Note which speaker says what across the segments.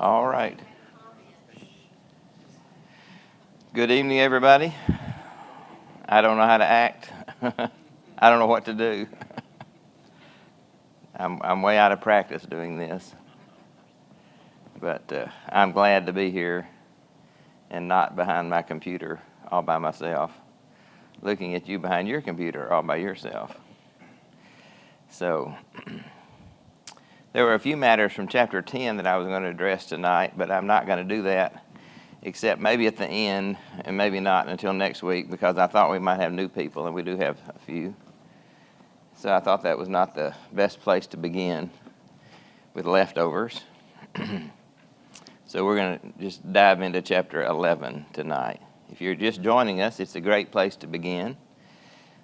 Speaker 1: All right. Good evening, everybody. I don't know how to act. I don't know what to do. I'm way out of practice doing this. But I'm glad to be here and not behind my computer all by myself, looking at you behind your computer all by yourself. So there were a few matters from chapter 10 that I was going to address tonight, but I'm not going to do that, except maybe at the end, and maybe not until next week, because I thought we might have new people, and we do have a few. So I thought that was not the best place to begin with leftovers. So we're going to just dive into chapter 11 tonight. If you're just joining us, it's a great place to begin.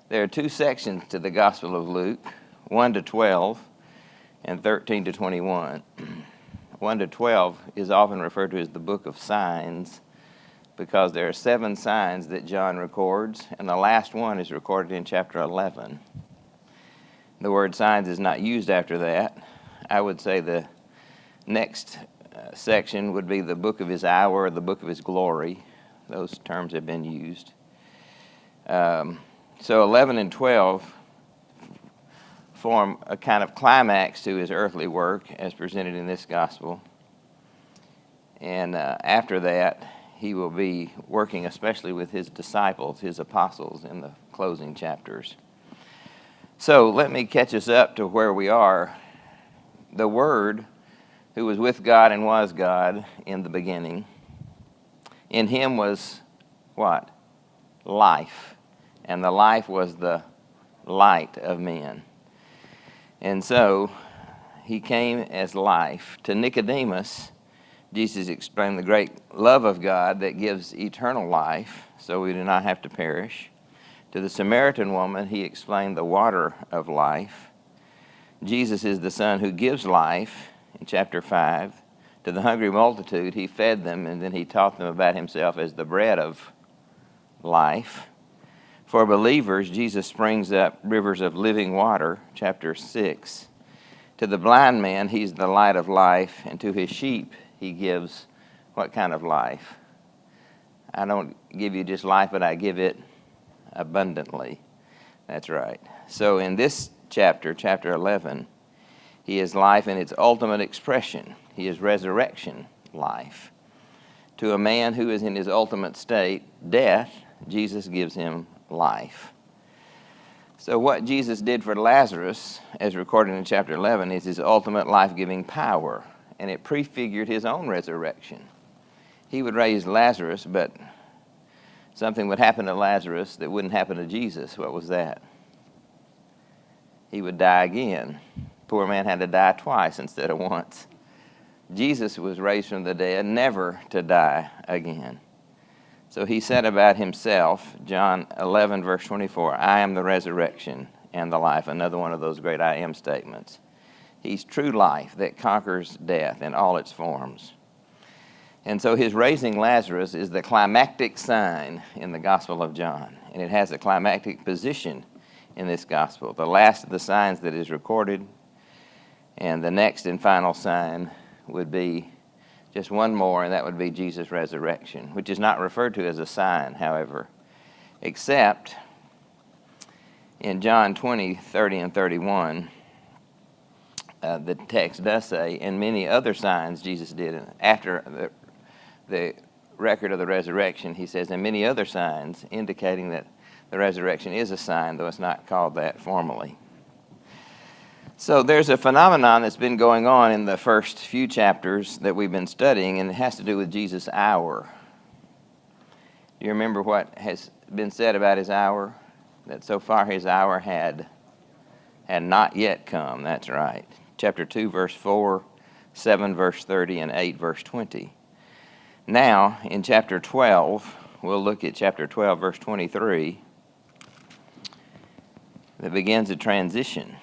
Speaker 1: There are two sections to the Gospel of Luke, 1 to 12 and 13 to 21. 1 to 12 is often referred to as the book of signs because there are 7 signs that John records, and the last one is recorded in chapter 11. The word signs is not used after that. I would say the next section would be the book of his hour, or the book of his glory. Those terms have been used. So 11 and 12 form a kind of climax to his earthly work as presented in this gospel. And after that, he will be working especially with his disciples, his apostles, in the closing chapters. So let me catch us up to where we are. The Word, who was with God and was God in the beginning, in him was what? Life. And the life was the light of men. And so he came as life. To Nicodemus, Jesus explained the great love of God that gives eternal life, so we do not have to perish. To the Samaritan woman, he explained the water of life. Jesus is the Son who gives life in chapter 5. To the hungry multitude, he fed them, and then he taught them about himself as the bread of life. For believers, Jesus springs up rivers of living water, chapter 6. To the blind man, he's the light of life, and to his sheep, he gives what kind of life? I don't give you just life, but I give it abundantly. That's right. So in this chapter 11, he is life in its ultimate expression. He is resurrection life. To a man who is in his ultimate state, death, Jesus gives him life. So what Jesus did for Lazarus, as recorded in chapter 11, is his ultimate life-giving power, and it prefigured his own resurrection. He would raise Lazarus, but something would happen to Lazarus that wouldn't happen to Jesus. What was that? He would die again. Poor man had to die twice instead of once. Jesus was raised from the dead, never to die again. So he said about himself, John 11, verse 24, I am the resurrection and the life. Another one of those great I am statements. He's true life that conquers death in all its forms. And so his raising Lazarus is the climactic sign in the Gospel of John. And it has a climactic position in this Gospel. The last of the signs that is recorded, and the next and final sign would be just one more, and that would be Jesus' resurrection, which is not referred to as a sign, however, except in John 20, 30, and 31, the text does say, and many other signs Jesus did. After the record of the resurrection, he says, and many other signs, indicating that the resurrection is a sign, though it's not called that formally. So there's a phenomenon that's been going on in the first few chapters that we've been studying, and it has to do with Jesus' hour. Do you remember what has been said about his hour? That so far his hour had not yet come. That's right. Chapter 2, verse 4, 7, verse 30, and 8, verse 20. Now, in chapter 12, we'll look at chapter 12, verse 23, that begins a transition.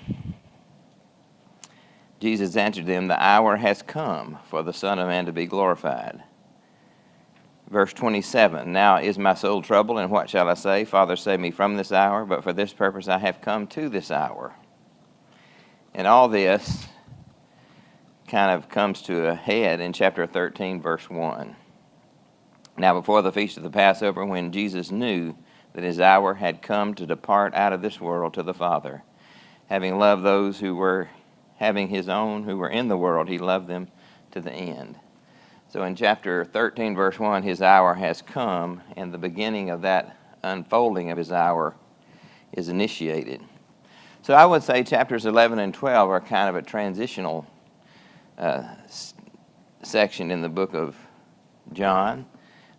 Speaker 1: Jesus answered them, the hour has come for the Son of Man to be glorified. Verse 27, now is my soul troubled, and what shall I say? Father, save me from this hour, but for this purpose I have come to this hour. And all this kind of comes to a head in chapter 13, verse 1. Now before the feast of the Passover, when Jesus knew that his hour had come to depart out of this world to the Father, having loved those who were having his own who were in the world, he loved them to the end. So in chapter 13, verse 1, his hour has come, and the beginning of that unfolding of his hour is initiated. So I would say chapters 11 and 12 are kind of a transitional section in the book of John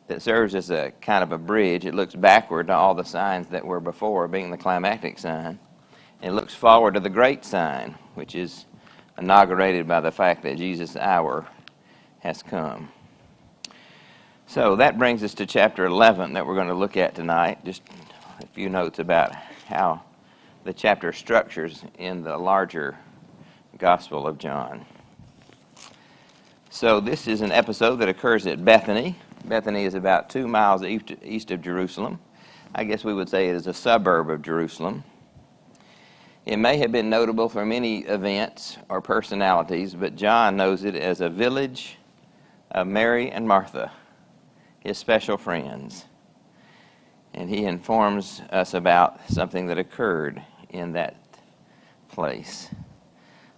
Speaker 1: that serves as a kind of a bridge. It looks backward to all the signs that were before, being the climactic sign. And it looks forward to the great sign, which is inaugurated by the fact that Jesus' hour has come. So that brings us to chapter 11 that we're going to look at tonight. Just a few notes about how the chapter structures in the larger Gospel of John. So this is an episode that occurs at Bethany. Bethany is about 2 miles east of Jerusalem. I guess we would say it is a suburb of Jerusalem. It may have been notable for many events or personalities, but John knows it as a village of Mary and Martha, his special friends. And he informs us about something that occurred in that place.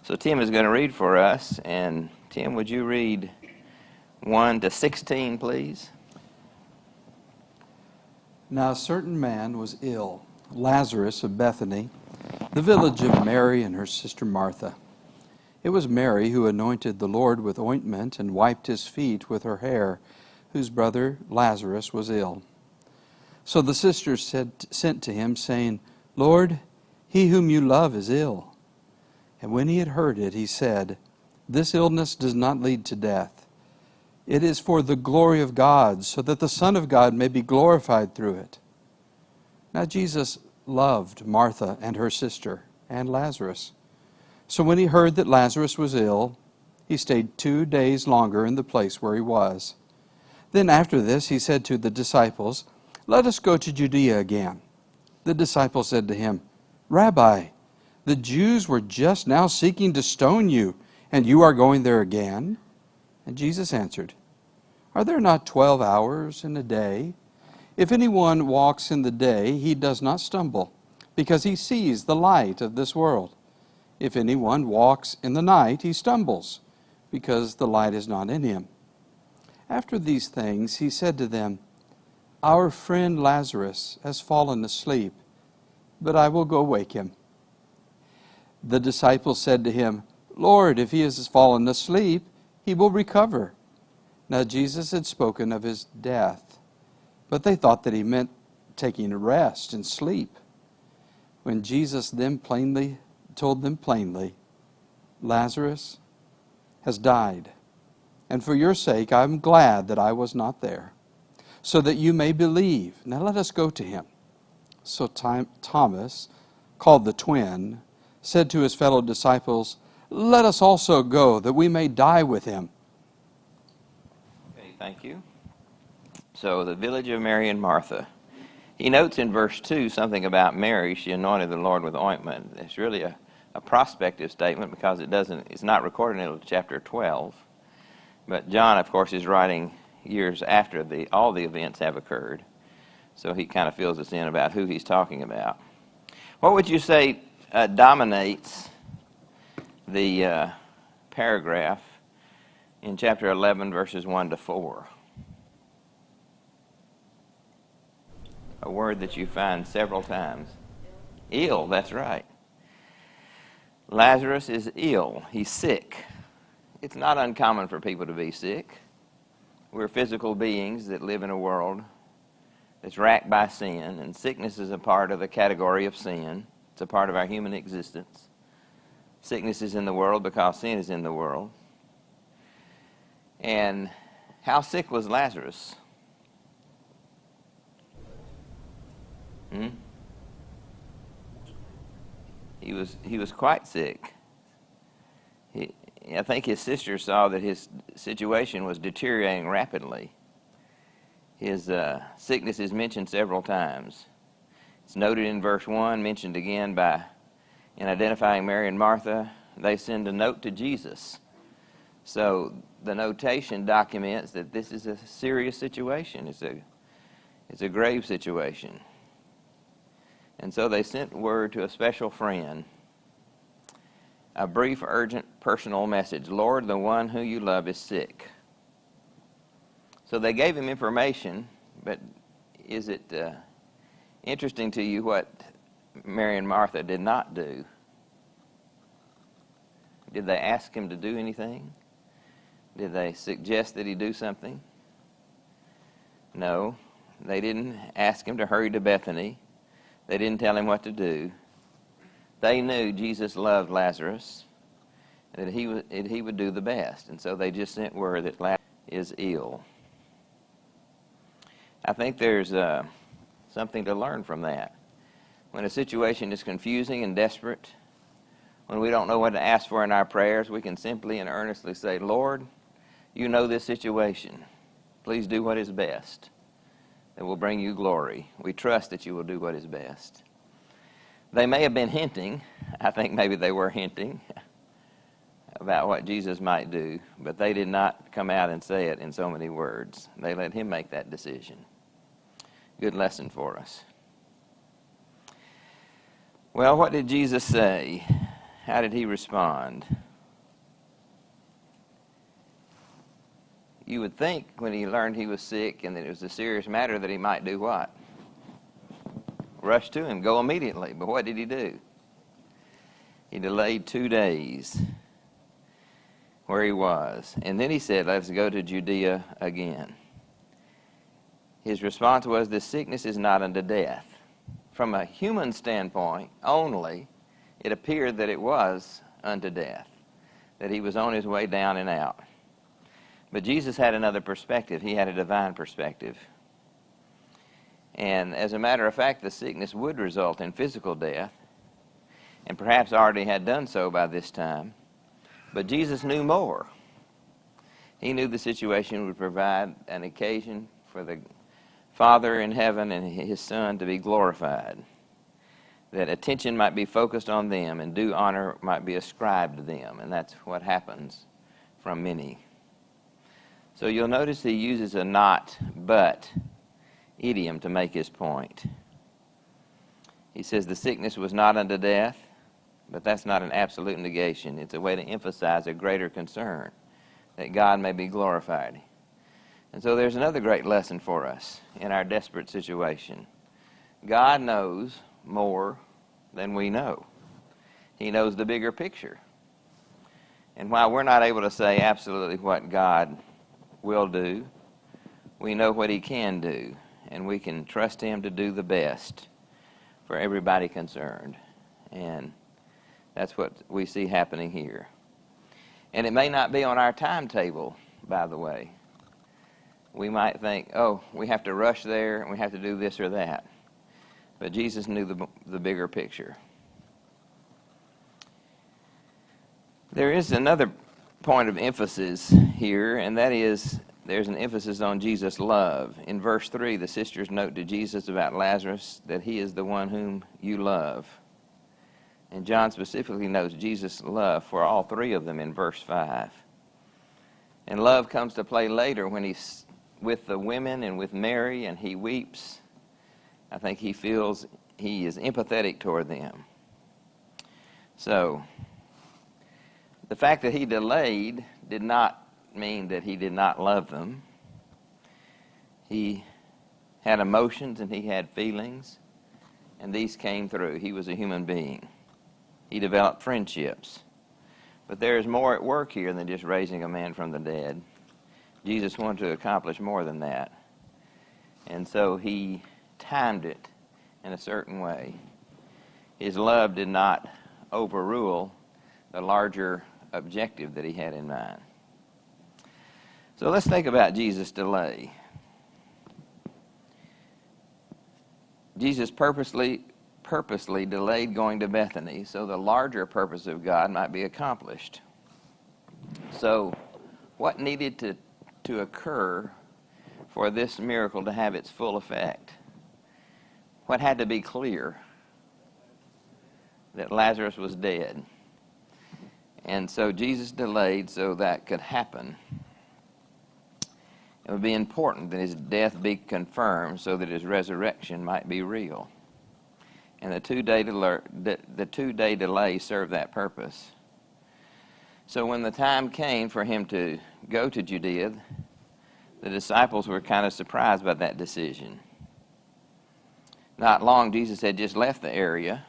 Speaker 1: So Tim is going to read for us, and Tim, would you read 1 to 16, please?
Speaker 2: Now a certain man was ill, Lazarus of Bethany, the village of Mary and her sister Martha. It was Mary who anointed the Lord with ointment and wiped his feet with her hair, whose brother Lazarus was ill. So the sisters sent to him, saying, Lord, he whom you love is ill. And when he had heard it, he said, This illness does not lead to death. It is for the glory of God, so that the Son of God may be glorified through it. Now Jesus loved Martha and her sister and Lazarus. So when he heard that Lazarus was ill, he stayed 2 days longer in the place where he was. Then after this he said to the disciples, Let us go to Judea again. The disciples said to him, Rabbi, the Jews were just now seeking to stone you, and you are going there again? And Jesus answered, Are there not 12 hours in a day? If anyone walks in the day, he does not stumble, because he sees the light of this world. If anyone walks in the night, he stumbles, because the light is not in him. After these things, he said to them, Our friend Lazarus has fallen asleep, but I will go wake him. The disciples said to him, Lord, if he has fallen asleep, he will recover. Now Jesus had spoken of his death, but they thought that he meant taking a rest and sleep. When Jesus then told them plainly, Lazarus has died, and for your sake I am glad that I was not there, so that you may believe. Now let us go to him. So Thomas, called the twin, said to his fellow disciples, Let us also go, that we may die with him.
Speaker 1: Okay, thank you. So the village of Mary and Martha. He notes in verse 2 something about Mary. She anointed the Lord with ointment. It's really a prospective statement because it's not recorded until chapter 12. But John, of course, is writing years after all the events have occurred. So he kind of fills us in about who he's talking about. What would you say dominates the paragraph in chapter 11, verses 1 to 4? A word that you find several times. Ill, that's right. Lazarus is ill. He's sick. It's not uncommon for people to be sick. We're physical beings that live in a world that's racked by sin, and sickness is a part of the category of sin. It's a part of our human existence. Sickness is in the world because sin is in the world. And how sick was Lazarus? He was quite sick. I think his sister saw that his situation was deteriorating rapidly. His sickness is mentioned several times. It's noted in verse 1, mentioned again in identifying Mary and Martha. They send a note to Jesus So the notation documents that this is a serious situation. It's a grave situation. And so they sent word to a special friend, a brief, urgent, personal message. Lord, the one who you love is sick. So they gave him information, but is it interesting to you what Mary and Martha did not do? Did they ask him to do anything? Did they suggest that he do something? No, they didn't ask him to hurry to Bethany. They didn't tell him what to do. They knew Jesus loved Lazarus, and that he would do the best. And so they just sent word that Lazarus is ill. I think there's something to learn from that. When a situation is confusing and desperate, when we don't know what to ask for in our prayers, we can simply and earnestly say, Lord, you know this situation. Please do what is best that will bring you glory. We trust that you will do what is best. They may have been hinting, I think maybe they were hinting about what Jesus might do, but they did not come out and say it in so many words. They let him make that decision. Good lesson for us. Well, what did Jesus say? How did he respond? You would think when he learned he was sick and that it was a serious matter that he might do what? Rush to him, go immediately. But what did he do? He delayed 2 days where he was. And then he said, let's go to Judea again. His response was, this sickness is not unto death. From a human standpoint only, it appeared that it was unto death, that he was on his way down and out. But Jesus had another perspective. He had a divine perspective. And as a matter of fact, the sickness would result in physical death, and perhaps already had done so by this time. But Jesus knew more. He knew the situation would provide an occasion for the Father in heaven and his Son to be glorified, that attention might be focused on them and due honor might be ascribed to them. And that's what happens from many. So you'll notice he uses a not, but idiom to make his point. He says the sickness was not unto death, but that's not an absolute negation. It's a way to emphasize a greater concern, that God may be glorified. And so there's another great lesson for us in our desperate situation. God knows more than we know. He knows the bigger picture. And while we're not able to say absolutely what God will do, we know what he can do, and we can trust him to do the best for everybody concerned. And that's what we see happening here. And it may not be on our timetable, by the way. We might think, oh, we have to rush there, and we have to do this or that. But Jesus knew the bigger picture. There is another point of emphasis here, and that is there's an emphasis on Jesus' love. In verse 3, the sisters note to Jesus about Lazarus that he is the one whom you love. And John specifically notes Jesus' love for all three of them in verse 5. And love comes to play later when he's with the women and with Mary, and he weeps. I think he feels he is empathetic toward them. So, the fact that he delayed did not mean that he did not love them. He had emotions and he had feelings, and these came through. He was a human being. He developed friendships. But there is more at work here than just raising a man from the dead. Jesus wanted to accomplish more than that. And so he timed it in a certain way. His love did not overrule the larger objective that he had in mind. So let's think about Jesus' delay. Jesus purposely delayed going to Bethany so the larger purpose of God might be accomplished. So what needed to occur for this miracle to have its full effect? What had to be clear? That Lazarus was dead. And so Jesus delayed so that could happen. It would be important that his death be confirmed so that his resurrection might be real. And the two-day delay served that purpose. So when the time came for him to go to Judea, the disciples were kind of surprised by that decision. Not long, Jesus had just left the area.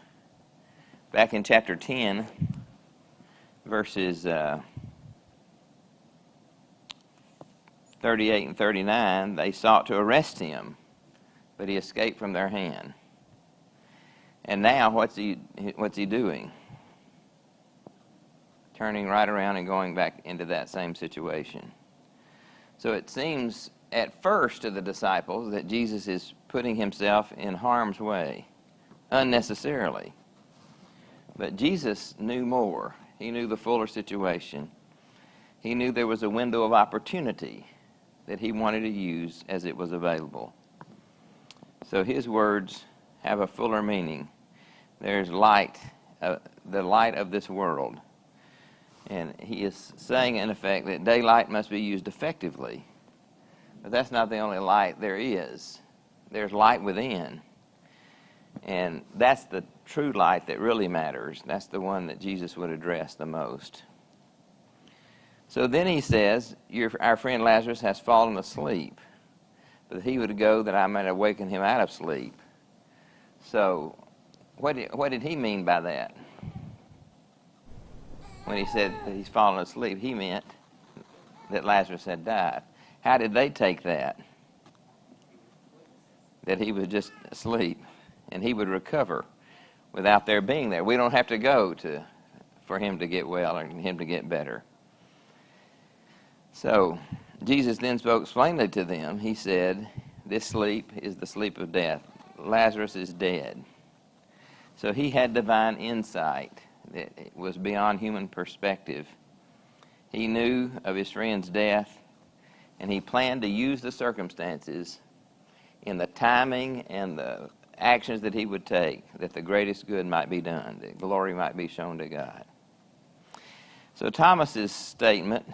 Speaker 1: Back in chapter 10, verses 38 and 39, they sought to arrest him, but he escaped from their hand. And now, what's he doing? Turning right around and going back into that same situation. So it seems at first to the disciples that Jesus is putting himself in harm's way unnecessarily. But Jesus knew more. He knew the fuller situation. He knew there was a window of opportunity that he wanted to use as it was available. So his words have a fuller meaning. There's light, the light of this world. And he is saying, in effect, that daylight must be used effectively. But that's not the only light there is. There's light within. And that's the true light that really matters. That's the one that Jesus would address the most. So then he says, our friend Lazarus has fallen asleep, but he would go that I might awaken him out of sleep. So what did he mean by that? When he said that he's fallen asleep, he meant that Lazarus had died. How did they take that? That he was just asleep and he would recover without their being there. We don't have to go for him to get well or him to get better. So Jesus then spoke plainly to them. He said, this sleep is the sleep of death. Lazarus is dead. So he had divine insight that was beyond human perspective. He knew of his friend's death, and he planned to use the circumstances in the timing and the actions that he would take, that the greatest good might be done, that glory might be shown to God. So Thomas's statement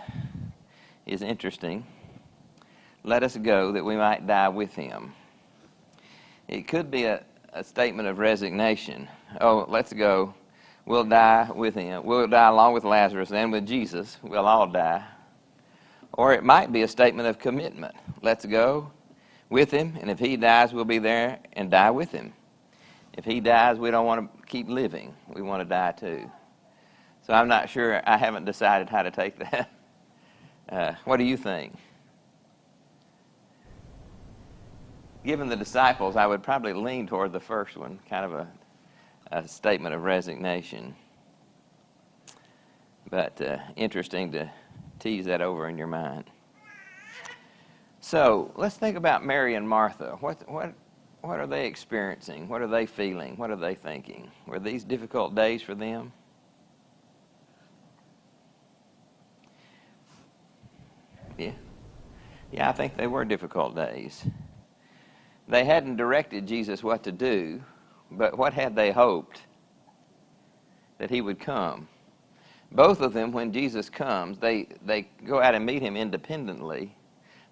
Speaker 1: is interesting. Let us go that we might die with him. It could be a statement of resignation. Oh, let's go. We'll die with him. We'll die along with Lazarus and with Jesus. We'll all die. Or it might be a statement of commitment. Let's go with him, and if he dies, we'll be there and die with him. If he dies, we don't want to keep living. We want to die too. So I'm not sure. I haven't decided how to take that. What do you think? Given the disciples, I would probably lean toward the first one, kind of a statement of resignation. But interesting to tease that over in your mind. So let's think about Mary and Martha. What are they experiencing? What are they feeling? What are they thinking? Were these difficult days for them? Yeah, I think they were difficult days. They hadn't directed Jesus what to do, but what had they hoped? That he would come. Both of them, when Jesus comes, they go out and meet him independently,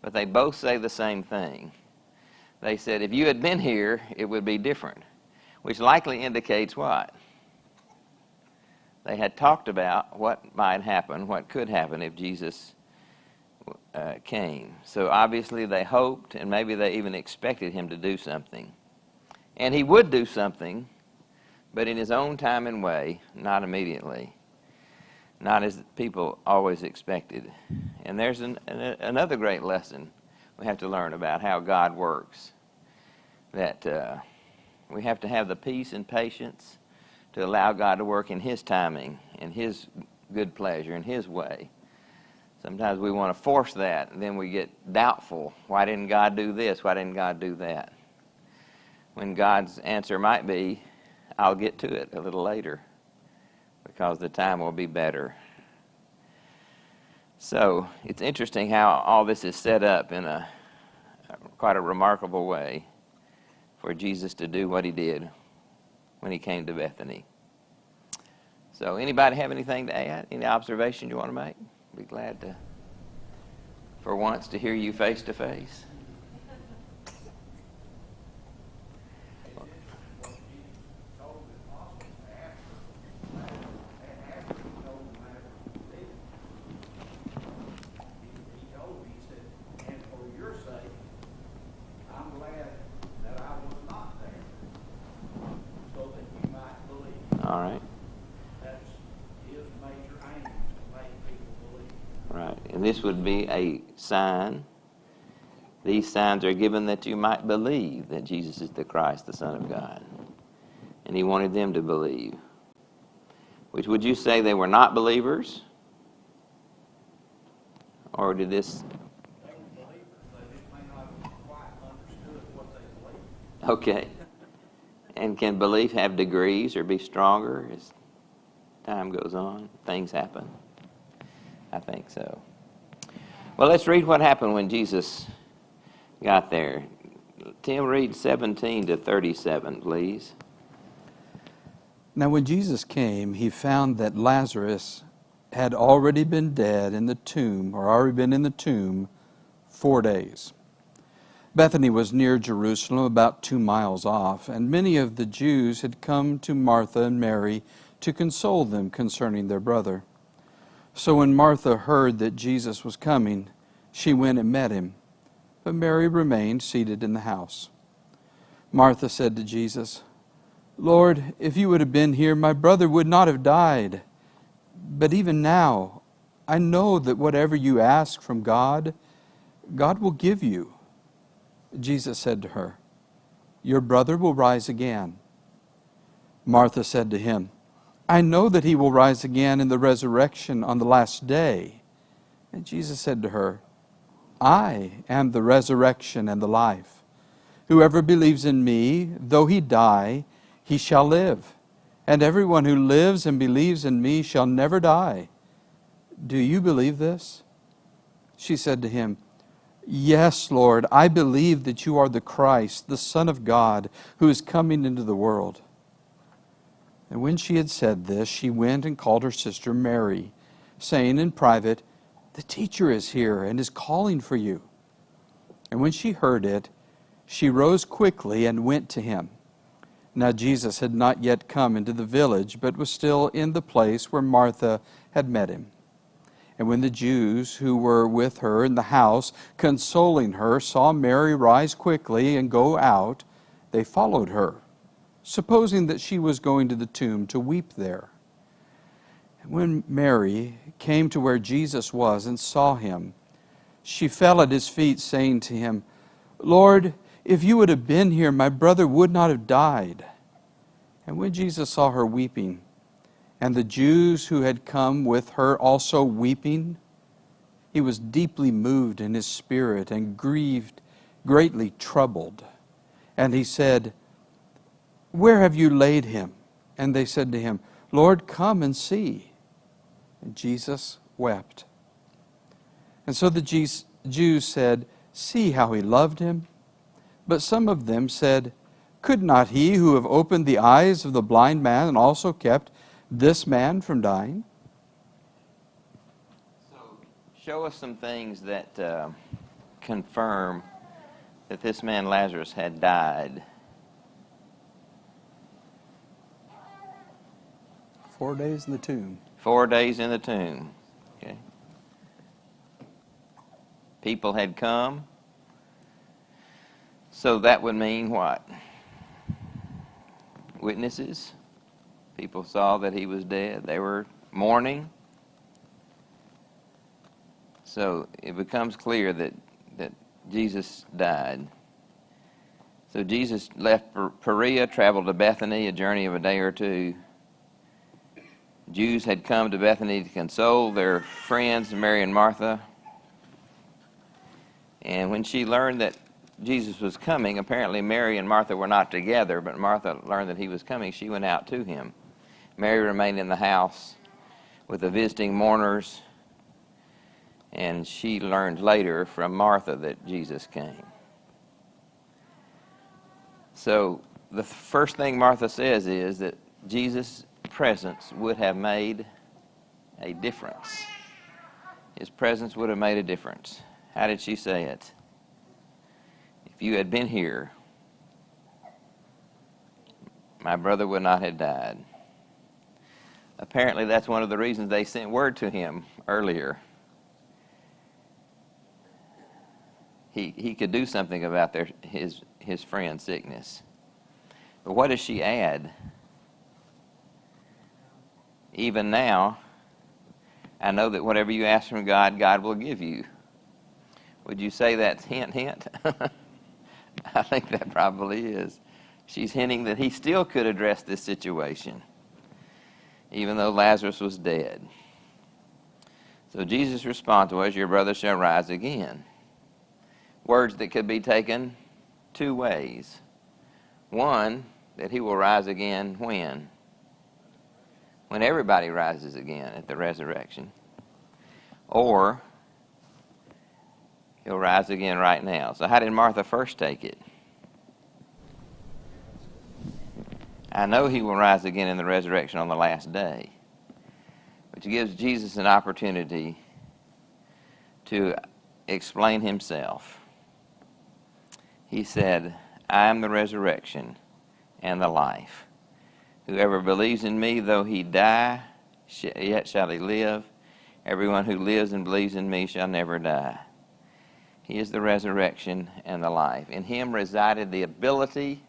Speaker 1: but they both say the same thing. They said, if you had been here, it would be different, which likely indicates what? They had talked about what might happen, what could happen if Jesus came. So obviously they hoped, and maybe they even expected him to do something. And he would do something, but in his own time and way, not immediately. Not as people always expected. And there's another great lesson we have to learn about how God works. That we have to have the peace and patience to allow God to work in his timing, in his good pleasure, in his way. Sometimes we want to force that, and then we get doubtful. Why didn't God do this? Why didn't God do that? When God's answer might be, I'll get to it a little later, because the time will be better. So it's interesting how all this is set up in quite a remarkable way for Jesus to do what he did when he came to Bethany. So anybody have anything to add? Any observation you want to make? Be glad to, for once, to hear you face to face. All right.
Speaker 3: That's his major aim, to make people believe.
Speaker 1: Right. And this would be a sign. These signs are given that you might believe that Jesus is the Christ, the Son of God. And he wanted them to believe. Which, would you say they were not believers? Or did this...
Speaker 3: They were believers, they just may not have quite understood what they believed.
Speaker 1: Okay. And can belief have degrees or be stronger as time goes on? Things happen? I think so. Well, let's read what happened when Jesus got there. Tim, read 17 to 37, please.
Speaker 2: Now when Jesus came, he found that Lazarus had already been dead in the tomb, or already been in the tomb 4 days. Bethany was near Jerusalem, about 2 miles off, and many of the Jews had come to Martha and Mary to console them concerning their brother. So when Martha heard that Jesus was coming, she went and met him, but Mary remained seated in the house. Martha said to Jesus, "Lord, if you would have been here, my brother would not have died. But even now, I know that whatever you ask from God, God will give you." Jesus said to her, "Your brother will rise again." Martha said to him, "I know that he will rise again in the resurrection on the last day." And Jesus said to her, "I am the resurrection and the life. Whoever believes in me, though he die, he shall live. And everyone who lives and believes in me shall never die. Do you believe this?" She said to him, "Yes, Lord, I believe that you are the Christ, the Son of God, who is coming into the world." And when she had said this, she went and called her sister Mary, saying in private, "The teacher is here and is calling for you." And when she heard it, she rose quickly and went to him. Now Jesus had not yet come into the village, but was still in the place where Martha had met him. And when the Jews who were with her in the house, consoling her, saw Mary rise quickly and go out, they followed her, supposing that she was going to the tomb to weep there. And when Mary came to where Jesus was and saw him, she fell at his feet, saying to him, "Lord, if you would have been here, my brother would not have died." And when Jesus saw her weeping, and the Jews who had come with her also weeping, he was deeply moved in his spirit and grieved, greatly troubled. And he said, "Where have you laid him?" And they said to him, "Lord, come and see." And Jesus wept. And so the Jews said, "See how he loved him." But some of them said, "Could not he who have opened the eyes of the blind man and also kept this man from dying?"
Speaker 1: So, show us some things that confirm that this man Lazarus had died.
Speaker 2: 4 days in the tomb.
Speaker 1: 4 days in the tomb. Okay. People had come. So that would mean what? Witnesses. People saw that he was dead. They were mourning. So it becomes clear that Jesus died. So Jesus left Perea, traveled to Bethany, a journey of a day or two. Jews had come to Bethany to console their friends, Mary and Martha. And when she learned that Jesus was coming, apparently Mary and Martha were not together, but Martha learned that he was coming. She went out to him. Mary remained in the house with the visiting mourners, and she learned later from Martha that Jesus came. So the first thing Martha says is that Jesus presence would have made a difference. His presence would have made a difference. How did she say it? If you had been here, my brother would not have died. Apparently, that's one of the reasons they sent word to him earlier. He could do something about his friend's sickness. But what does she add? Even now, I know that whatever you ask from God, God will give you. Would you say that's hint, hint? I think that probably is. She's hinting that he still could address this situation, even though Lazarus was dead. So Jesus' response was, your brother shall rise again. Words that could be taken two ways. One, that he will rise again when? When everybody rises again at the resurrection. Or he'll rise again right now. So how did Martha first take it? I know he will rise again in the resurrection on the last day, which gives Jesus an opportunity to explain himself. He said, I am the resurrection and the life. Whoever believes in me, though he die, yet shall he live. Everyone who lives and believes in me shall never die. He is the resurrection and the life. In him resided the ability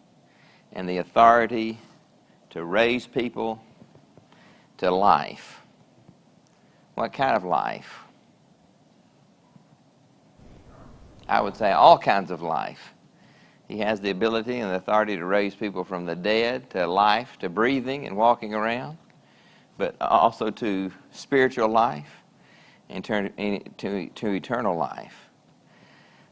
Speaker 1: and the authority to raise people to life. What kind of life? I would say all kinds of life. He has the ability and the authority to raise people from the dead to life, to breathing and walking around, but also to spiritual life and to eternal life.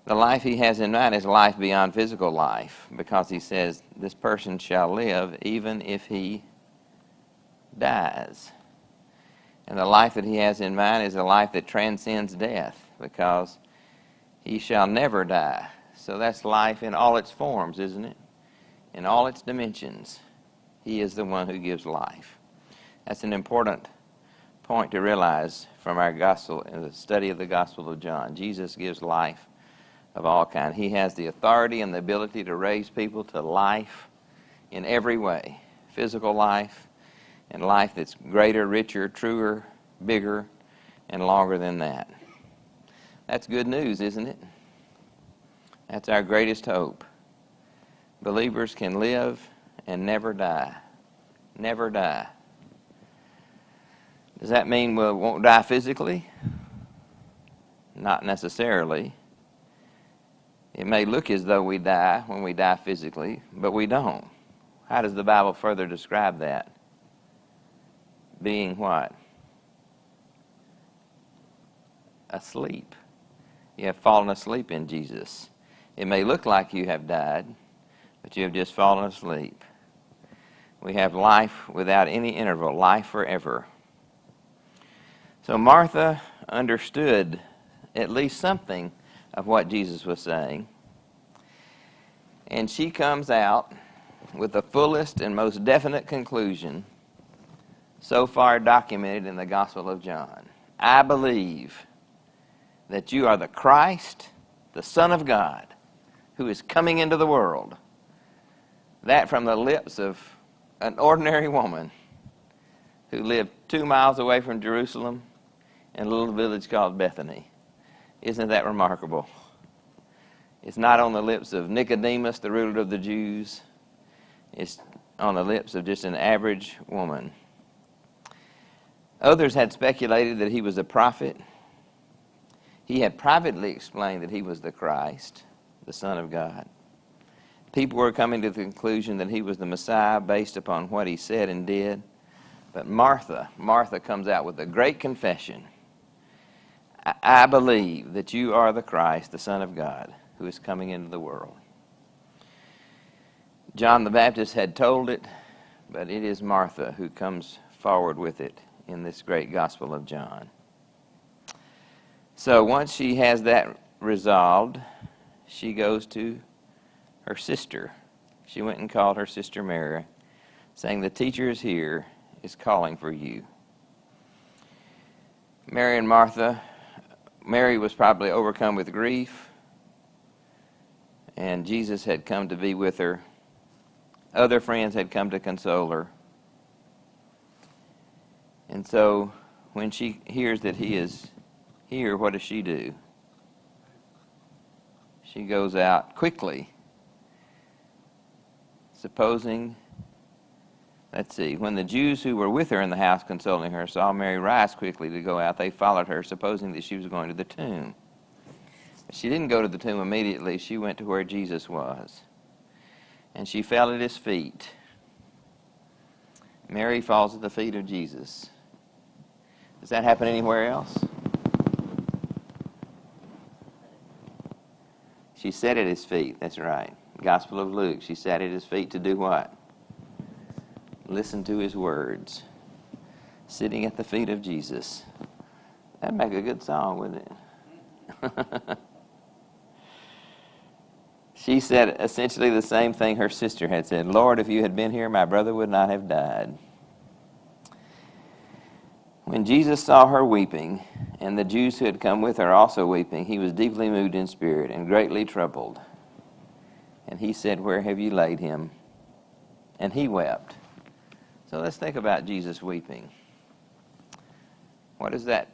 Speaker 1: The life he has in mind is life beyond physical life, because he says this person shall live even if he dies. And the life that he has in mind is a life that transcends death, because he shall never die. So that's life in all its forms, isn't it? In all its dimensions. He is the one who gives life. That's an important point to realize from our gospel, in the study of the Gospel of John. Jesus gives life of all kinds. He has the authority and the ability to raise people to life in every way. Physical life, and life that's greater, richer, truer, bigger, and longer than that. That's good news, isn't it? That's our greatest hope. Believers can live and never die. Never die. Does that mean we won't die physically? Not necessarily. It may look as though we die when we die physically, but we don't. How does the Bible further describe that? Being what? Asleep. You have fallen asleep in Jesus. It may look like you have died, but you have just fallen asleep. We have life without any interval, life forever. So Martha understood at least something of what Jesus was saying. And she comes out with the fullest and most definite conclusion so far documented in the Gospel of John. I believe that you are the Christ, the Son of God, who is coming into the world. That from the lips of an ordinary woman who lived 2 miles away from Jerusalem in a little village called Bethany. Isn't that remarkable? It's not on the lips of Nicodemus, the ruler of the Jews. It's on the lips of just an average woman. Others had speculated that he was a prophet. He had privately explained that he was the Christ, the Son of God. People were coming to the conclusion that he was the Messiah based upon what he said and did. But Martha comes out with a great confession. I believe that you are the Christ, the Son of God, who is coming into the world. John the Baptist had told it, but it is Martha who comes forward with it in this great Gospel of John. So once she has that resolved, she goes to her sister. She went and called her sister Mary, saying, the teacher is here, is calling for you. Mary and Martha, Mary was probably overcome with grief, and Jesus had come to be with her. Other friends had come to console her. And so when she hears that he is here, what does she do? She goes out quickly, supposing, let's see, when the Jews who were with her in the house consoling her saw Mary rise quickly to go out, they followed her, supposing that she was going to the tomb. But she didn't go to the tomb immediately. She went to where Jesus was, and she fell at his feet. Mary falls at the feet of Jesus. Does that happen anywhere else? She sat at his feet. That's right. Gospel of Luke. She sat at his feet to do what? Listen to his words. Sitting at the feet of Jesus. That'd make a good song, wouldn't it? She said essentially the same thing her sister had said. Lord, if you had been here, my brother would not have died. When Jesus saw her weeping, and the Jews who had come with her also weeping, he was deeply moved in spirit and greatly troubled. And he said, where have you laid him? And he wept. So let's think about Jesus weeping. What is that?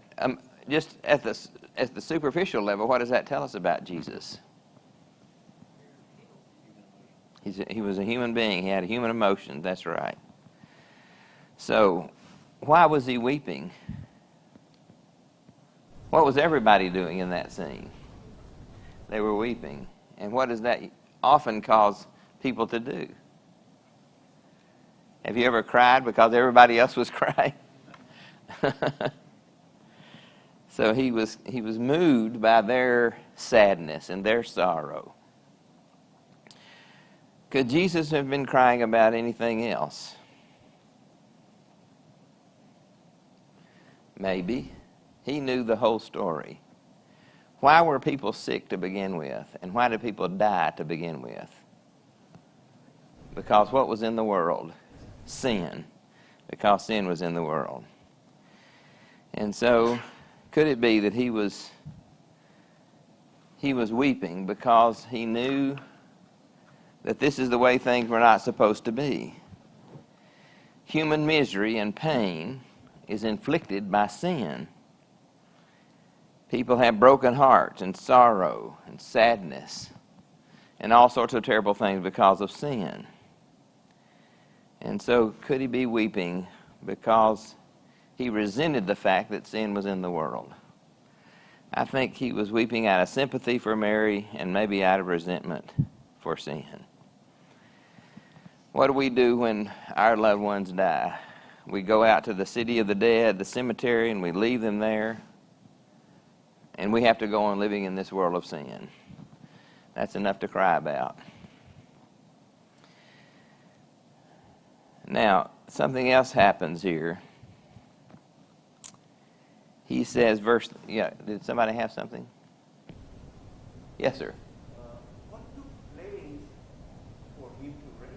Speaker 1: Just at the superficial level, what does that tell us about Jesus? He was a human being. He had a human emotion. That's right. So, why was he weeping? What was everybody doing in that scene? They were weeping. And what does that often cause people to do? Have you ever cried because everybody else was crying? So he was moved by their sadness and their sorrow. Could Jesus have been crying about anything else? Maybe. He knew the whole story. Why were people sick to begin with? And why did people die to begin with? Because what was in the world? Sin. Because sin was in the world. And so, could it be that he was weeping because he knew that this is the way things were not supposed to be? Human misery and pain is inflicted by sin. People have broken hearts and sorrow and sadness and all sorts of terrible things because of sin. And so could he be weeping because he resented the fact that sin was in the world? I think he was weeping out of sympathy for Mary and maybe out of resentment for sin. What do we do when our loved ones die? We go out to the city of the dead, the cemetery, and we leave them there. And we have to go on living in this world of sin. That's enough to cry about. Now, something else happens here. He says, did somebody have something? Yes, sir.
Speaker 3: What took place for him to raise?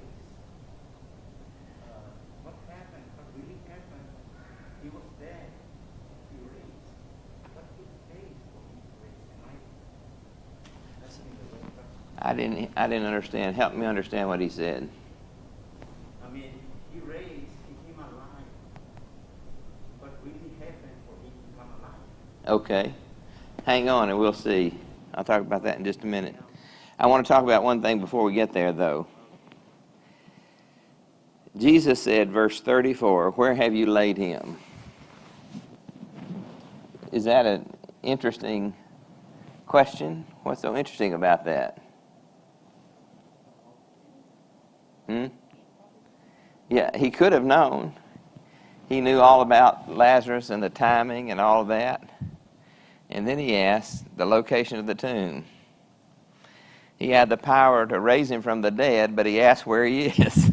Speaker 3: What happened? What really happened? He was dead. He raised. What took place for him to raise?
Speaker 1: I didn't understand. Help me understand what he said.
Speaker 3: I mean, he raised, he came alive. What really happened for him to come alive?
Speaker 1: Okay. Hang on and we'll see. I'll talk about that in just a minute. I want to talk about one thing before we get there, though. Jesus said, verse 34, where have you laid him? Is that an interesting question? What's so interesting about that? Yeah, he could have known. He knew all about Lazarus and the timing and all of that. And then he asked the location of the tomb. He had the power to raise him from the dead, but he asked where he is.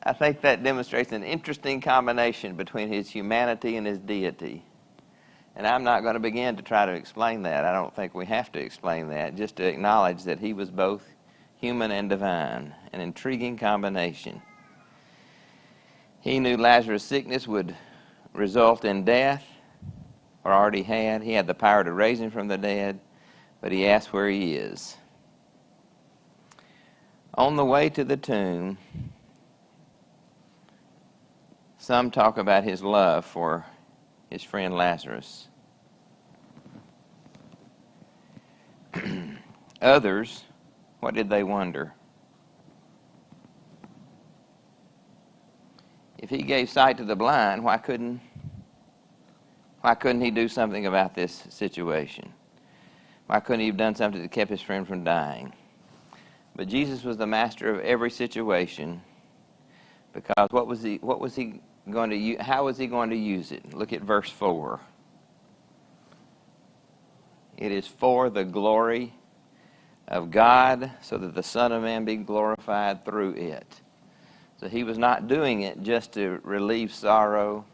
Speaker 1: I think that demonstrates an interesting combination between his humanity and his deity. And I'm not going to begin to try to explain that. I don't think we have to explain that, just to acknowledge that he was both human and divine, an intriguing combination. He knew Lazarus' sickness would result in death, or already had. He had the power to raise him from the dead, but he asked where he is. On the way to the tomb, some talk about his love for his friend Lazarus. Others, what did they wonder? If he gave sight to the blind, why couldn't he do something about this situation? Why couldn't he have done something that kept his friend from dying? But Jesus was the master of every situation, because how was he going to use it? Look at verse 4. It is for the glory of God, so that the Son of Man be glorified through it. So he was not doing it just to relieve sorrow,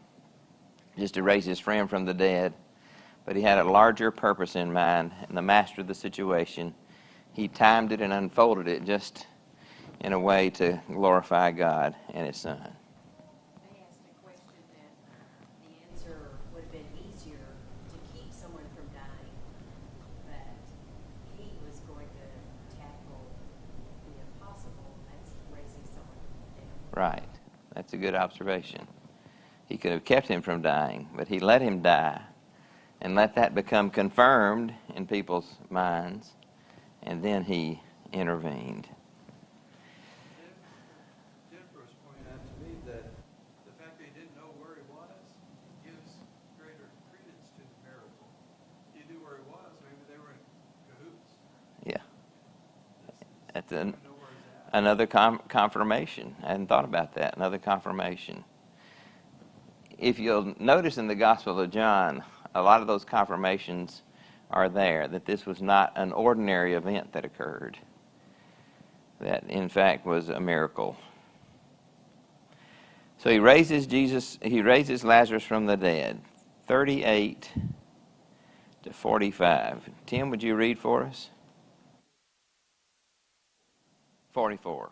Speaker 1: just to raise his friend from the dead, but he had a larger purpose in mind, and the master of the situation, he timed it and unfolded it just in a way to glorify God and his Son.
Speaker 4: They asked a question that the answer would have been easier to keep someone from dying, but he was going to tackle the impossible, that's raising someone from the dead.
Speaker 1: Right. That's a good observation. He could have kept him from dying, but he let him die and let that become confirmed in people's minds, and then he intervened.
Speaker 2: Jennifer was pointing out to me that the fact that he didn't know where he was gives greater credence to the miracle. He knew where he was, maybe they were in cahoots.
Speaker 1: Yeah. That's
Speaker 2: He didn't know where he's at.
Speaker 1: another confirmation. I hadn't thought about that. Another confirmation. If you'll notice in the Gospel of John, a lot of those confirmations are there, that this was not an ordinary event that occurred, that in fact was a miracle. So he raises Lazarus from the dead, 38 to 45. Tim, would you read for us? 44.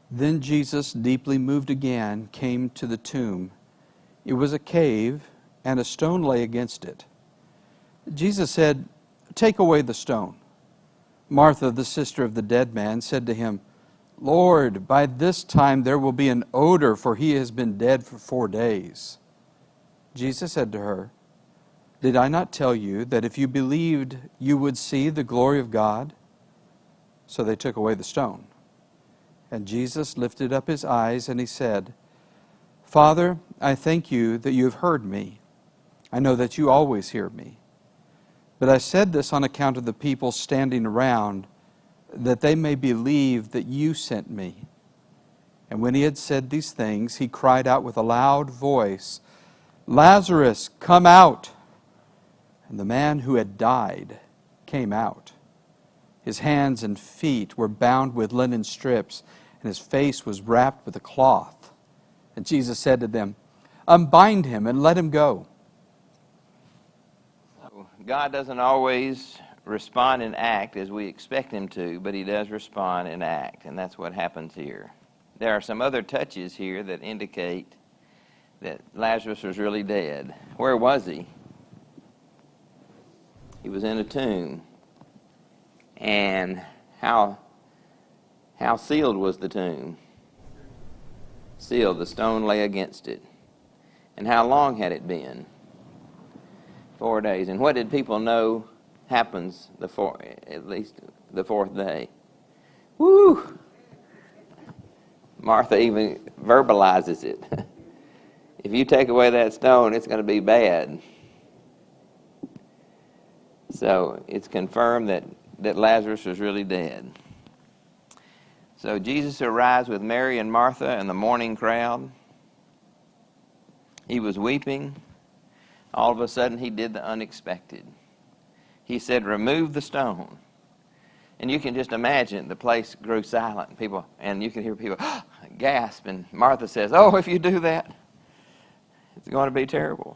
Speaker 2: Then Jesus, deeply moved again, came to the tomb. It was a cave, and a stone lay against it. Jesus said, "Take away the stone." Martha, the sister of the dead man, said to him, "Lord, by this time there will be an odor, for he has been dead for 4 days." Jesus said to her, "Did I not tell you that if you believed, you would see the glory of God?" So they took away the stone. And Jesus lifted up his eyes, and he said, "Father, I thank you that you have heard me. I know that you always hear me. But I said this on account of the people standing around, that they may believe that you sent me." And when he had said these things, he cried out with a loud voice, "Lazarus, come out!" And the man who had died came out. His hands and feet were bound with linen strips, and his face was wrapped with a cloth. And Jesus said to them, "Unbind him and let him go."
Speaker 1: God doesn't always respond and act as we expect him to, but he does respond and act, and that's what happens here. There are some other touches here that indicate that Lazarus was really dead. Where was he? He was in a tomb. And how sealed was the tomb? Sealed. The stone lay against it. And how long had it been? 4 days. And what did people know happens at least the 4th day? Woo! Martha even verbalizes it. If you take away that stone, it's going to be bad. So it's confirmed that Lazarus was really dead. So Jesus arrives with Mary and Martha and the mourning crowd. He was weeping. All of a sudden, he did the unexpected. He said, "Remove the stone." And you can just imagine the place grew silent. And you can hear people gasp. And Martha says, "Oh, if you do that, it's going to be terrible."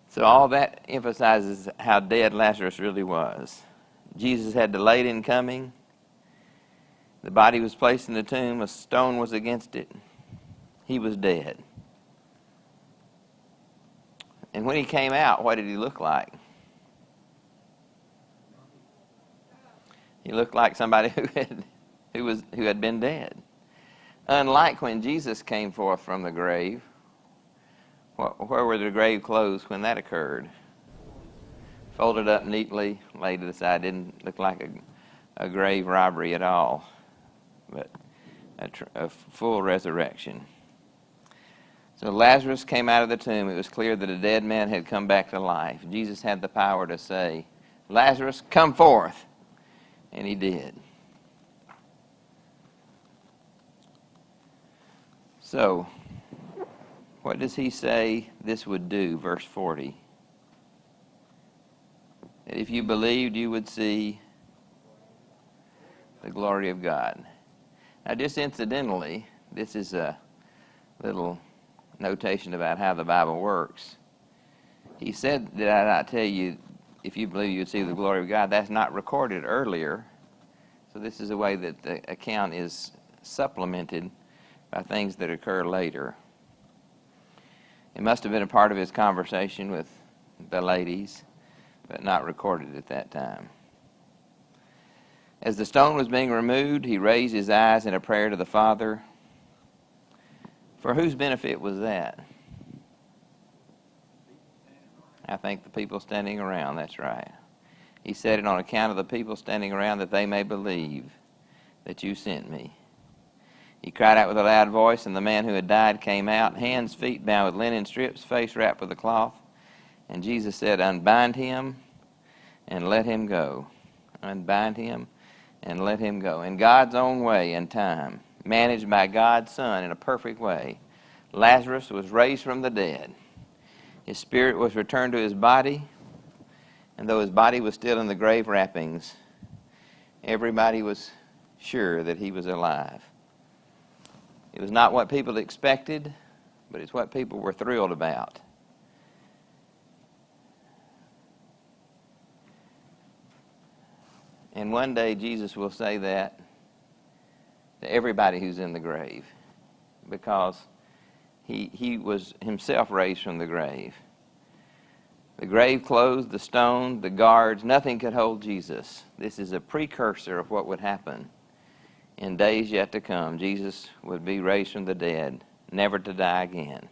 Speaker 1: So all that emphasizes how dead Lazarus really was. Jesus had delayed in coming. The body was placed in the tomb. A stone was against it. He was dead. And when he came out, what did he look like? He looked like somebody who had been dead. Unlike when Jesus came forth from the grave, where were the grave clothes when that occurred? Folded up neatly, laid to the side. Didn't look like a grave robbery at all, but a full resurrection. So Lazarus came out of the tomb. It was clear that a dead man had come back to life. Jesus had the power to say, "Lazarus, come forth." And he did. So, what does he say this would do? Verse 40. That if you believed, you would see the glory of God. Now, just incidentally, this is a little notation about how the Bible works. He said, "Did I not tell you, if you believe you would see the glory of God?" That's not recorded earlier. So this is a way that the account is supplemented by things that occur later. It must have been a part of his conversation with the ladies, but not recorded at that time. As the stone was being removed, he raised his eyes in a prayer to the Father. For whose benefit was that? I think the people standing around, that's right. He said it on account of the people standing around, that they may believe that you sent me. He cried out with a loud voice, and the man who had died came out, hands, feet bound with linen strips, face wrapped with a cloth. And Jesus said, "Unbind him and let him go." Unbind him and let him go. In God's own way and time, managed by God's Son in a perfect way, Lazarus was raised from the dead. His spirit was returned to his body, and though his body was still in the grave wrappings, everybody was sure that he was alive. It was not what people expected, but it's what people were thrilled about. And one day Jesus will say that to everybody who's in the grave, because he was himself raised from the grave. The grave closed, the stone, the guards, nothing could hold Jesus. This is a precursor of what would happen in days yet to come. Jesus would be raised from the dead, never to die again.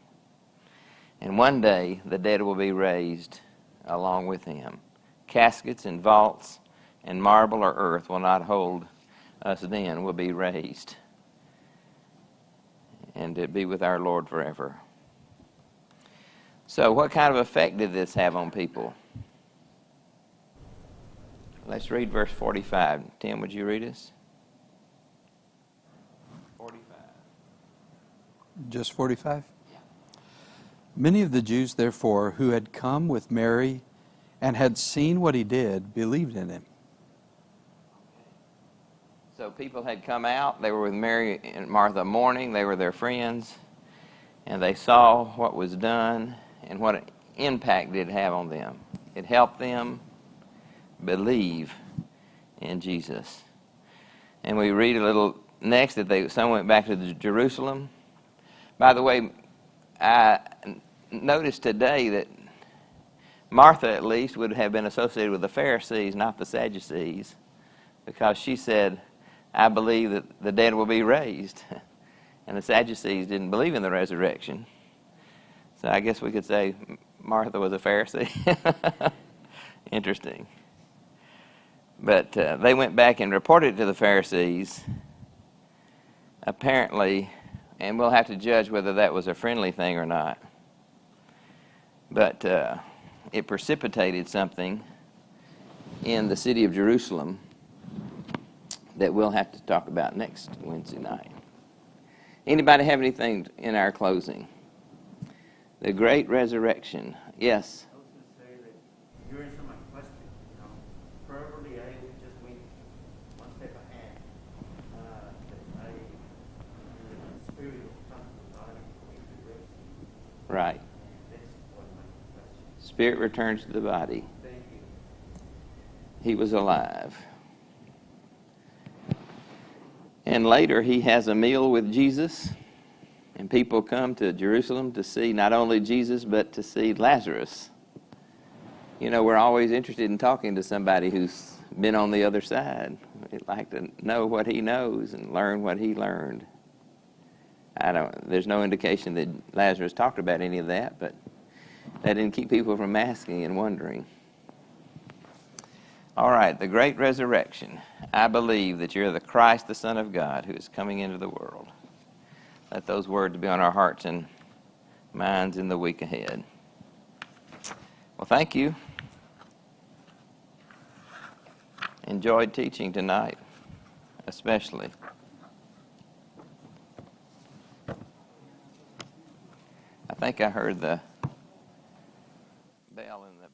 Speaker 1: And one day, the dead will be raised along with him. Caskets and vaults and marble or earth will not hold us then. We'll be raised and to be with our Lord forever. So what kind of effect did this have on people? Let's read verse 45. Tim, would you read us? 45.
Speaker 2: Just 45? Yeah. Many of the Jews, therefore, who had come with Mary and had seen what he did, believed in him.
Speaker 1: So people had come out. They were with Mary and Martha mourning. They were their friends. And they saw what was done and what impact did it have on them. It helped them believe in Jesus. And we read a little next that some went back to Jerusalem. By the way, I noticed today that Martha, at least, would have been associated with the Pharisees, not the Sadducees, because she said, "I believe that the dead will be raised." And the Sadducees didn't believe in the resurrection. So I guess we could say Martha was a Pharisee. Interesting. But they went back and reported to the Pharisees, apparently, and we'll have to judge whether that was a friendly thing or not. But it precipitated something in the city of Jerusalem that we'll have to talk about next Wednesday night. Anybody have anything in our closing? The great resurrection. Yes?
Speaker 3: I was going to say that you answered my question. Probably I would just went one step ahead. That the spirit will come to the body if it raised.
Speaker 1: Right.
Speaker 3: That's what my question.
Speaker 1: Spirit returns to the body.
Speaker 3: Thank you.
Speaker 1: He was alive. And later he has a meal with Jesus, and people come to Jerusalem to see not only Jesus, but to see Lazarus. You know, we're always interested in talking to somebody who's been on the other side. We'd like to know what he knows and learn what he learned. There's no indication that Lazarus talked about any of that, but that didn't keep people from asking and wondering. All right, the great resurrection. I believe that you're the Christ, the Son of God, who is coming into the world. Let those words be on our hearts and minds in the week ahead. Well, thank you. Enjoyed teaching tonight, especially. I think I heard the bell in the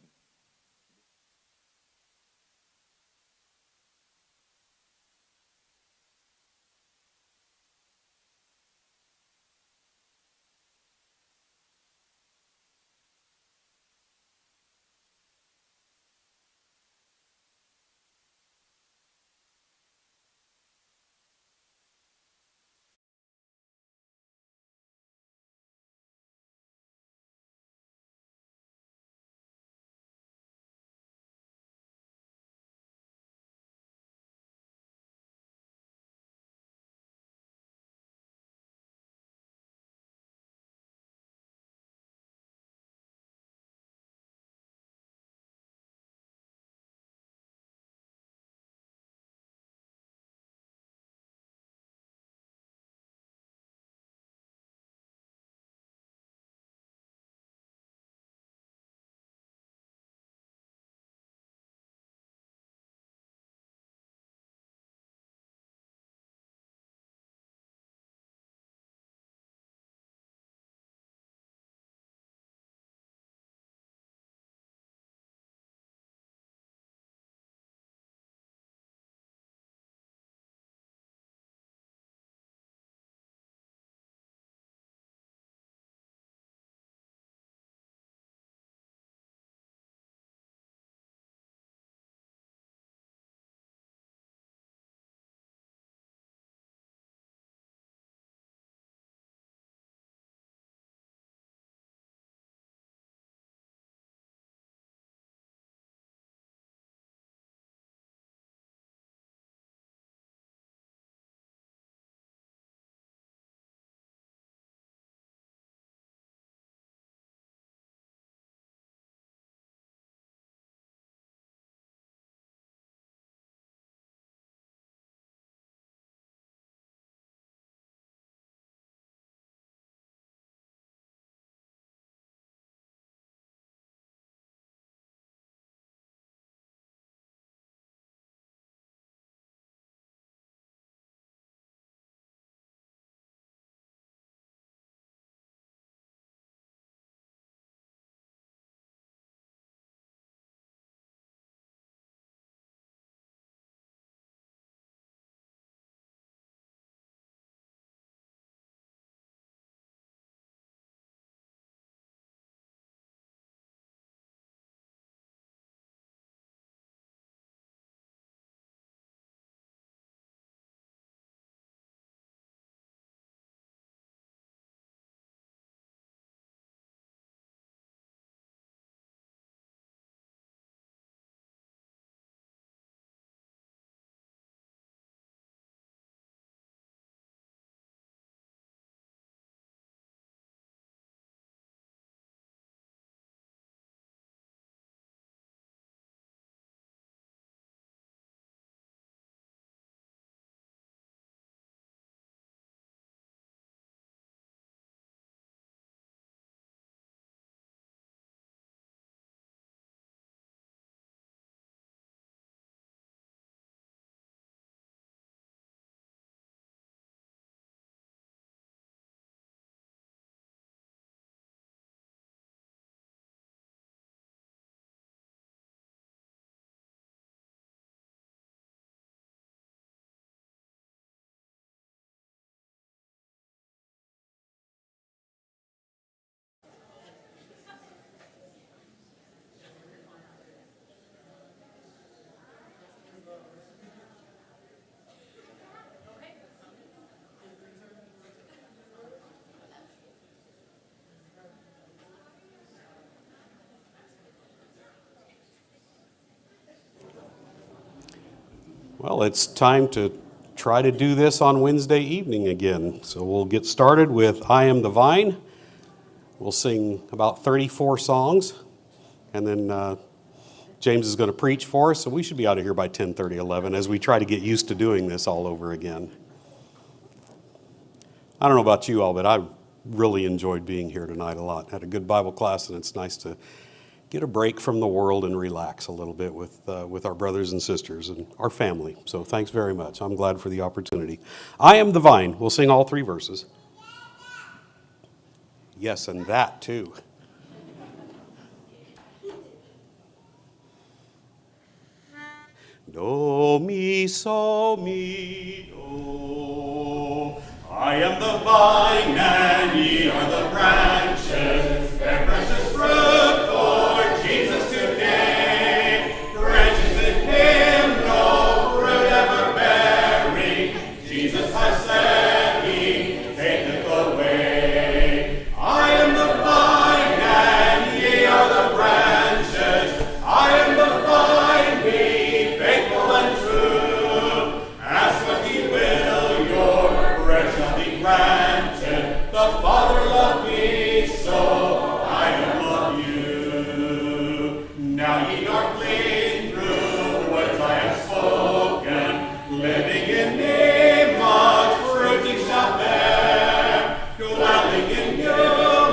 Speaker 5: Well, it's time to try to do this on Wednesday evening again. So we'll get started with I Am the Vine. We'll sing about 34 songs, and then James is going to preach for us, so we should be out of here by 10:30, 11 as we try to get used to doing this all over again. I don't know about you all, but I really enjoyed being here tonight a lot. Had a good Bible class, and it's nice to get a break from the world and relax a little bit with our brothers and sisters and our family. So thanks very much. I'm glad for the opportunity. I Am the Vine. We'll sing all 3 verses. Yes, and that too. Do, mi, so, mi, do. I am the vine, and ye are the branches. Bear precious fruit for Jesus today. Branches in him no fruit ever bearing. Jesus has said he taketh away. I am the vine, and ye are the branches. I am the vine, be faithful and true. Ask what ye will, your prayer shall be granted. The Father loved me, so I have loved you. Now ye are clean through the words I have spoken. Living in me, much fruit ye shall bear. Dwelling in you,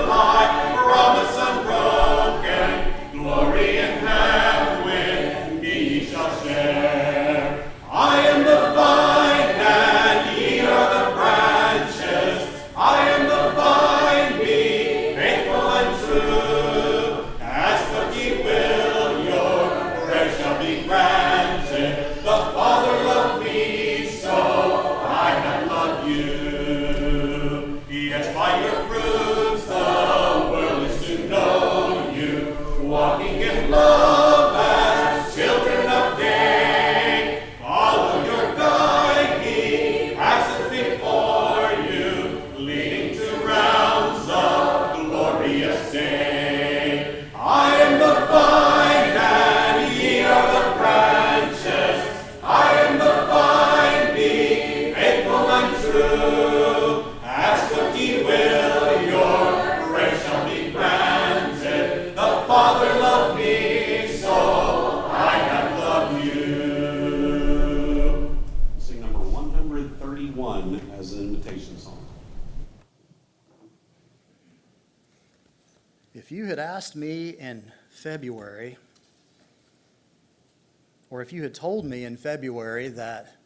Speaker 5: my promise unbroken. Glory in heaven with me ye shall share. I am the vine, and ye are the branches. I am the vine, be faithful and true. Ask what ye will, your prayer shall be granted. The Father loved me, so I have loved you. Yes, by your fruits the world is to know you. Walking in love as children of day. Follow your guide, he passeth before you, leading to realms of glorious day. I am the vine, and ye are the branches. I am the vine, be faithful and true. Ask what ye will, your prayer shall be granted. The Father loved me, so I have loved you. Sing number 131 as an invitation song.
Speaker 6: If you had asked me in February, or if you had told me in February that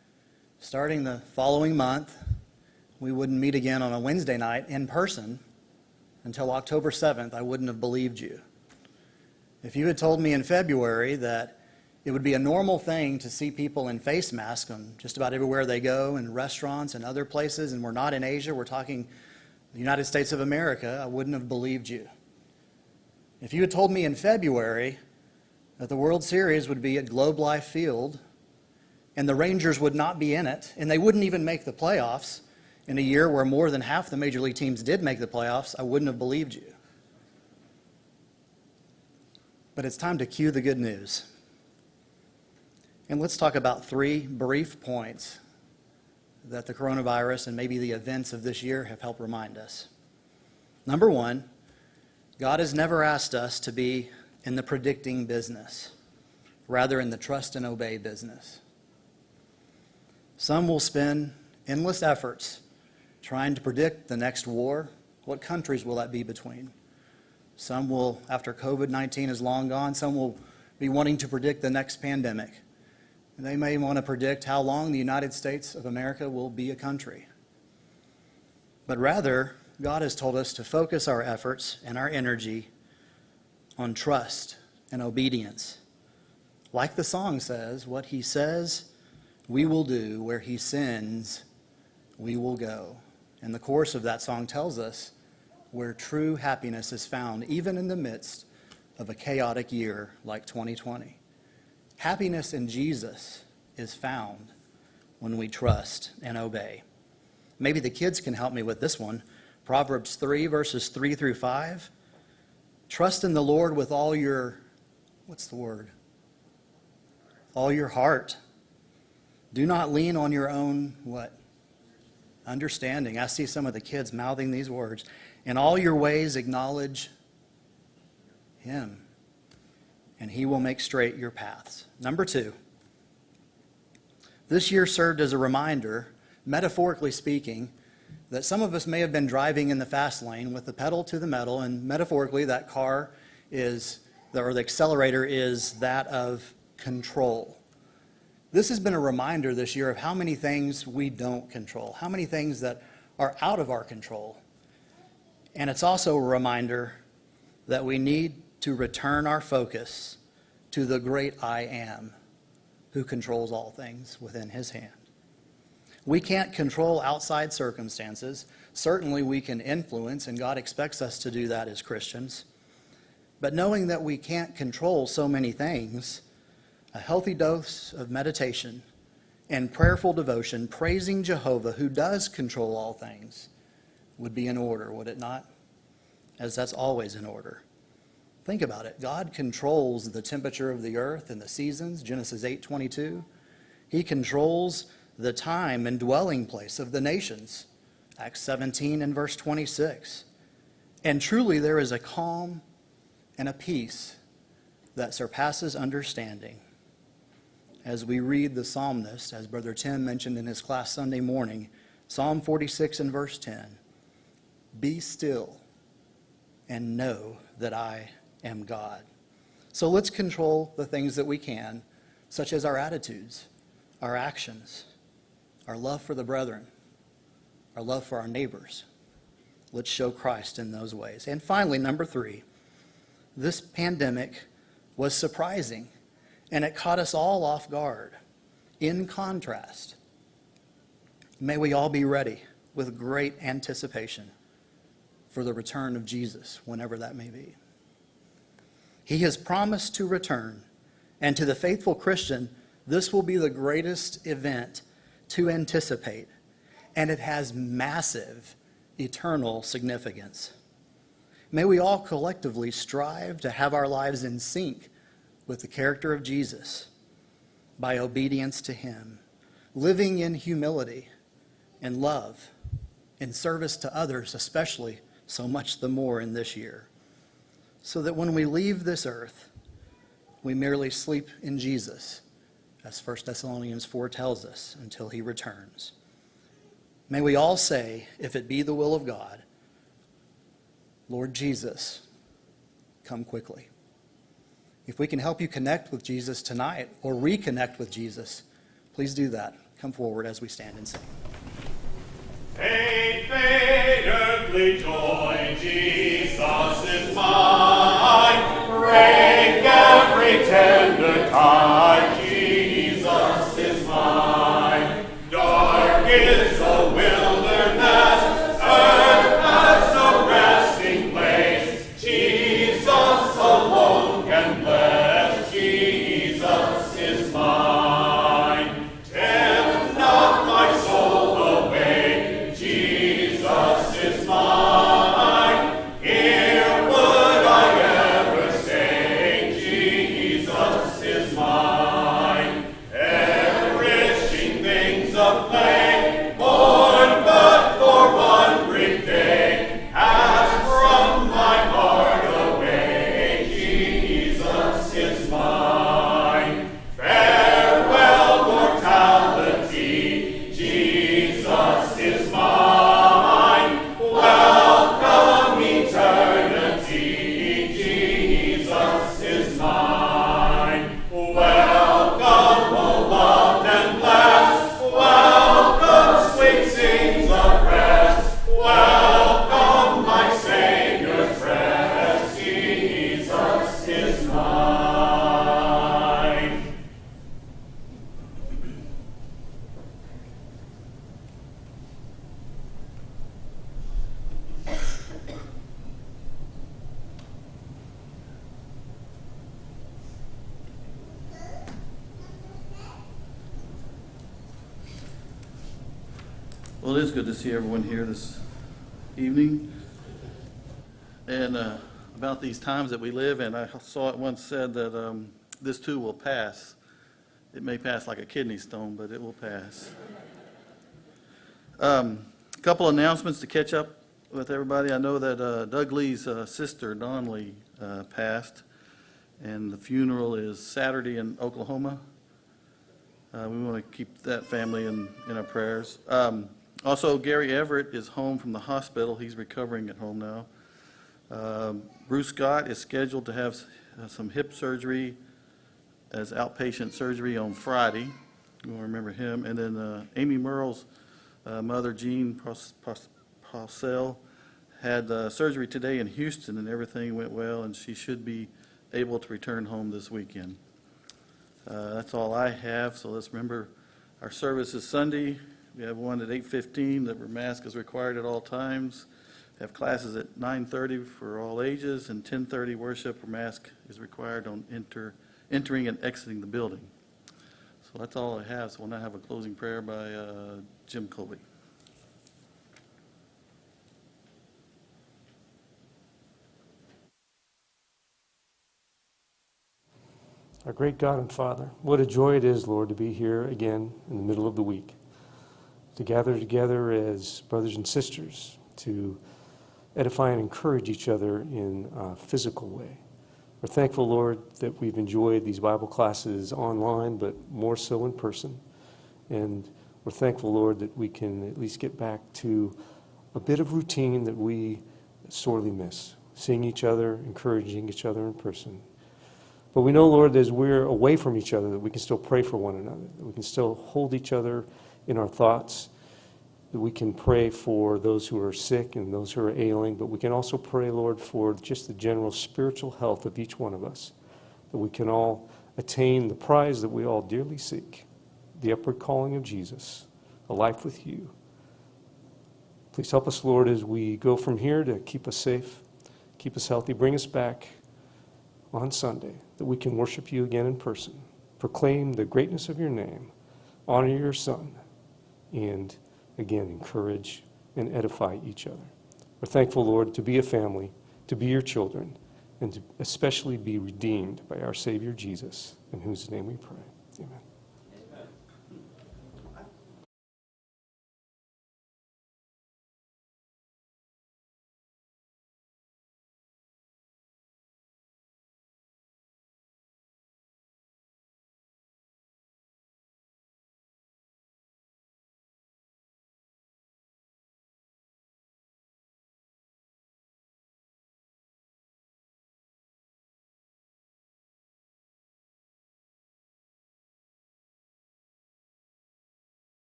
Speaker 6: starting the following month, we wouldn't meet again on a Wednesday night in person until October 7th, I wouldn't have believed you. If you had told me in February that it would be a normal thing to see people in face masks on just about everywhere they go, in restaurants and other places, and we're not in Asia, we're talking the United States of America, I wouldn't have believed you. If you had told me in February that the World Series would be at Globe Life Field and the Rangers would not be in it, and they wouldn't even make the playoffs in a year where more than half the major league teams did make the playoffs, I wouldn't have believed you. But it's time to cue the good news. And let's talk about 3 brief points that the coronavirus and maybe the events of this year have helped remind us. Number 1, God has never asked us to be in the predicting business, rather in the trust and obey business. Some will spend endless efforts trying to predict the next war. What countries will that be between? Some will, after COVID-19 is long gone, some will be wanting to predict the next pandemic. And they may want to predict how long the United States of America will be a country. But rather, God has told us to focus our efforts and our energy on trust and obedience. Like the song says, what he says, we will do. Where he sends, we will go. And the chorus of that song tells us where true happiness is found, even in the midst of a chaotic year like 2020. Happiness in Jesus is found when we trust and obey. Maybe the kids can help me with this one. Proverbs 3, verses 3 through 5. Trust in the Lord with all your, what's the word? All your heart. Do not lean on your own, what? Understanding. I see some of the kids mouthing these words. In all your ways acknowledge Him, and He will make straight your paths. Number 2, this year served as a reminder, metaphorically speaking, that some of us may have been driving in the fast lane with the pedal to the metal, and metaphorically that car is, or the accelerator is that of control. This has been a reminder this year of how many things we don't control, how many things that are out of our control. And it's also a reminder that we need to return our focus to the great I Am, who controls all things within His hand. We can't control outside circumstances. Certainly we can influence, and God expects us to do that as Christians. But knowing that we can't control so many things, a healthy dose of meditation and prayerful devotion, praising Jehovah, who does control all things, would be in order, would it not? As that's always in order. Think about it. God controls the temperature of the earth and the seasons, Genesis 8:22. He controls the time and dwelling place of the nations, Acts 17 and verse 26. And truly there is a calm and a peace that surpasses understanding. As we read the psalmist, as Brother Tim mentioned in his class Sunday morning, Psalm 46 and verse 10, be still and know that I am God. So let's control the things that we can, such as our attitudes, our actions, our love for the brethren, our love for our neighbors. Let's show Christ in those ways. And finally, number 3, this pandemic was surprising, and it caught us all off guard. In contrast, may we all be ready with great anticipation for the return of Jesus, whenever that may be. He has promised to return, and to the faithful Christian, this will be the greatest event to anticipate, and it has massive eternal significance. May we all collectively strive to have our lives in sync with the character of Jesus by obedience to Him, living in humility and love, in service to others, especially so much the more in this year, so that when we leave this earth, we merely sleep in Jesus, as 1 Thessalonians 4 tells us, until He returns. May we all say, if it be the will of God, Lord Jesus, come quickly. If we can help you connect with Jesus tonight or reconnect with Jesus, please do that. Come forward as we stand and sing.
Speaker 5: Faith, earthly joy, Jesus is mine. Break every tender tie, Jesus is mine. Dark is the wilderness, earth has no resting place. Jesus alone can bless, Jesus is mine. Tempt not my soul away, Jesus is mine. Here would I ever stay, Jesus is mine. Enriching things of play, born but for one brief day, as from my heart away, Jesus is mine. Farewell mortality, Jesus is mine. Welcome eternity, Jesus is mine. Welcome, O loved and blessed. Welcome, sweet scenes of rest. Welcome, my Savior's rest. Jesus is mine.
Speaker 7: Well, it is good to see everyone here this evening. And about these times that we live in, I saw it once said that this too will pass. It may pass like a kidney stone, but it will pass. A couple announcements to catch up with everybody. I know that Doug Lee's sister, Dawn Lee, passed, and the funeral is Saturday in Oklahoma. We want to keep that family in our prayers. Also, Gary Everett is home from the hospital. He's recovering at home now. Bruce Scott is scheduled to have some hip surgery as outpatient surgery on Friday. You want to remember him. And then Amy Merle's mother, Jean Parcell, had surgery today in Houston, and everything went well, and she should be able to return home this weekend. That's all I have, so let's remember our service is Sunday. We have one at 8:15 that where mask is required at all times. We have classes at 9:30 for all ages, and 10:30 worship where mask is required on entering and exiting the building. So that's all I have. So we'll now have a closing prayer by Jim Colby.
Speaker 8: Our great God and Father, what a joy it is, Lord, to be here again in the middle of the week, to gather together as brothers and sisters, to edify and encourage each other in a physical way. We're thankful, Lord, that we've enjoyed these Bible classes online, but more so in person. And we're thankful, Lord, that we can at least get back to a bit of routine that we sorely miss, seeing each other, encouraging each other in person. But we know, Lord, as we're away from each other, that we can still pray for one another, that we can still hold each other in our thoughts, that we can pray for those who are sick and those who are ailing, but we can also pray, Lord, for just the general spiritual health of each one of us, that we can all attain the prize that we all dearly seek, the upward calling of Jesus, a life with you. Please help us, Lord, as we go from here to keep us safe, keep us healthy, bring us back on Sunday, that we can worship you again in person, proclaim the greatness of your name, honor your Son, and again encourage and edify each other. We're thankful, Lord, to be a family, to be your children, and to especially be redeemed by our Savior Jesus, in whose name we pray.